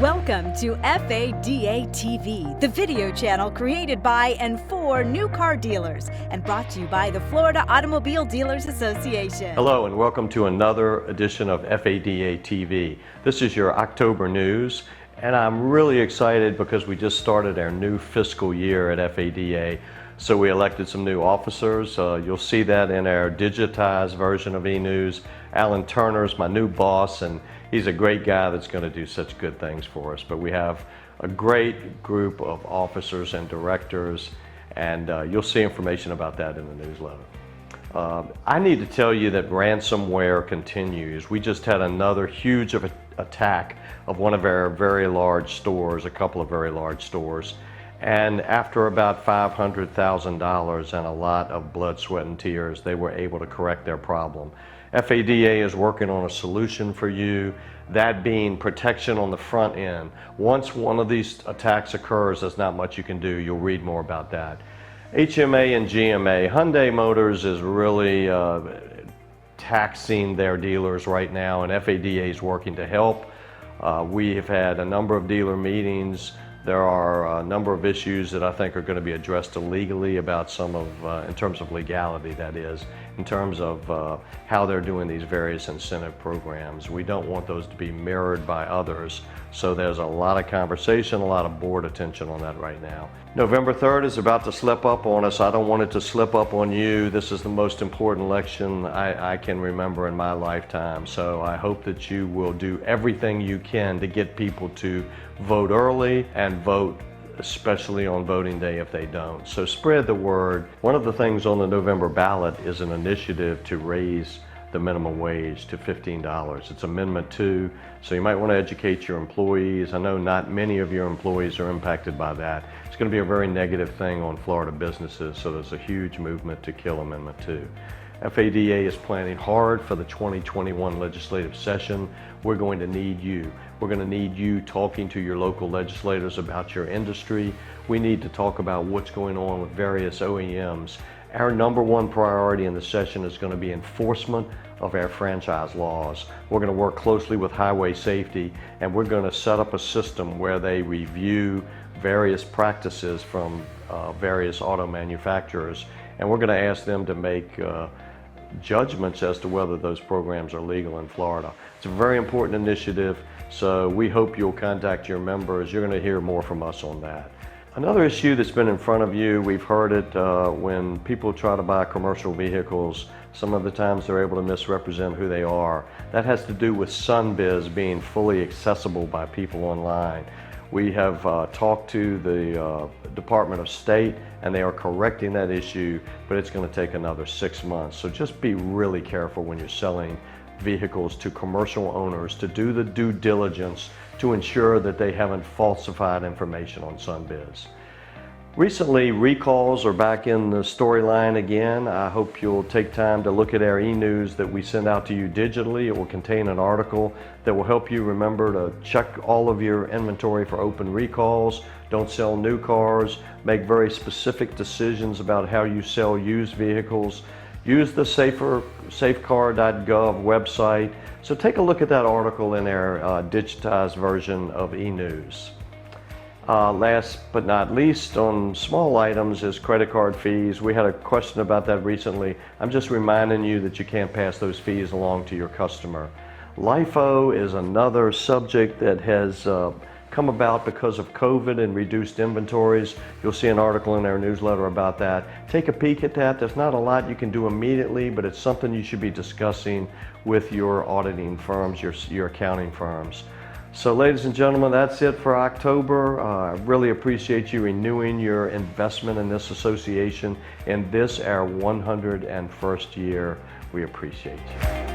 Welcome to FADA TV, the video channel created by and for new car dealers and brought to you by the Florida Automobile Dealers Association. Hello and welcome to another edition of FADA TV. This is your October news, and I'm really excited because we just started our new fiscal year at FADA. So we elected some new officers. You'll see that in our digitized version of eNews. Alan Turner's my new boss, and he's a great guy that's going to do such good things for us. But we have a great group of officers and directors, and you'll see information about that in the newsletter. I need to tell you that ransomware continues. We just had another huge attack of one of our very large stores, a couple of very large stores. And after about $500,000 and a lot of blood, sweat, and tears, they were able to correct their problem. FADA is working on a solution for you, that being protection on the front end. Once one of these attacks occurs, there's not much you can do. You'll read more about that. HMA and GMA. Hyundai Motors is really taxing their dealers right now, and FADA is working to help. We have had a number of dealer meetings. There are a number of issues that I think are going to be addressed legally about some of, in terms of legality, that is, in terms of how they're doing these various incentive programs. We don't want those to be mirrored by others, so there's a lot of conversation, a lot of board attention on that right now. November 3rd is about to slip up on us. I don't want it to slip up on you. This is the most important election I can remember in my lifetime, so I hope that you will do everything you can to get people to vote early and vote especially on voting day if they don't. So spread the word. One of the things on the November ballot is an initiative to raise the minimum wage to $15. It's Amendment 2, so you might want to educate your employees. I know not many of your employees are impacted by that. It's going to be a very negative thing on Florida businesses, so there's a huge movement to kill Amendment 2. FADA is planning hard for the 2021 legislative session. We're going to need you. We're going to need you talking to your local legislators about your industry. We need to talk about what's going on with various OEMs. Our number one priority in the session is going to be enforcement of our franchise laws. We're going to work closely with highway safety, and we're going to set up a system where they review various practices from various auto manufacturers, and we're going to ask them to make judgments as to whether those programs are legal in Florida. It's a very important initiative, so we hope you'll contact your members. You're going to hear more from us on that. Another issue that's been in front of you, we've heard it when people try to buy commercial vehicles, some of the times they're able to misrepresent who they are. That has to do with Sunbiz being fully accessible by people online. We have talked to the Department of State, and they are correcting that issue, but it's going to take another 6 months. So just be really careful when you're selling vehicles to commercial owners to do the due diligence to ensure that they haven't falsified information on Sunbiz. Recently, recalls are back in the storyline again. I hope you'll take time to look at our e-news that we send out to you digitally. It will contain an article that will help you remember to check all of your inventory for open recalls. Don't sell new cars. Make very specific decisions about how you sell used vehicles. Use the safecar.gov website. So take a look at that article in our digitized version of eNews. Last but not least, on small items is credit card fees. We had a question about that recently. I'm just reminding you that you can't pass those fees along to your customer. LIFO is another subject that has come about because of COVID and reduced inventories. You'll see an article in our newsletter about that. Take a peek at that. There's not a lot you can do immediately, but it's something you should be discussing with your auditing firms, your accounting firms. So ladies and gentlemen, that's it for October. I really appreciate you renewing your investment in this association in this, our 101st year. We appreciate you.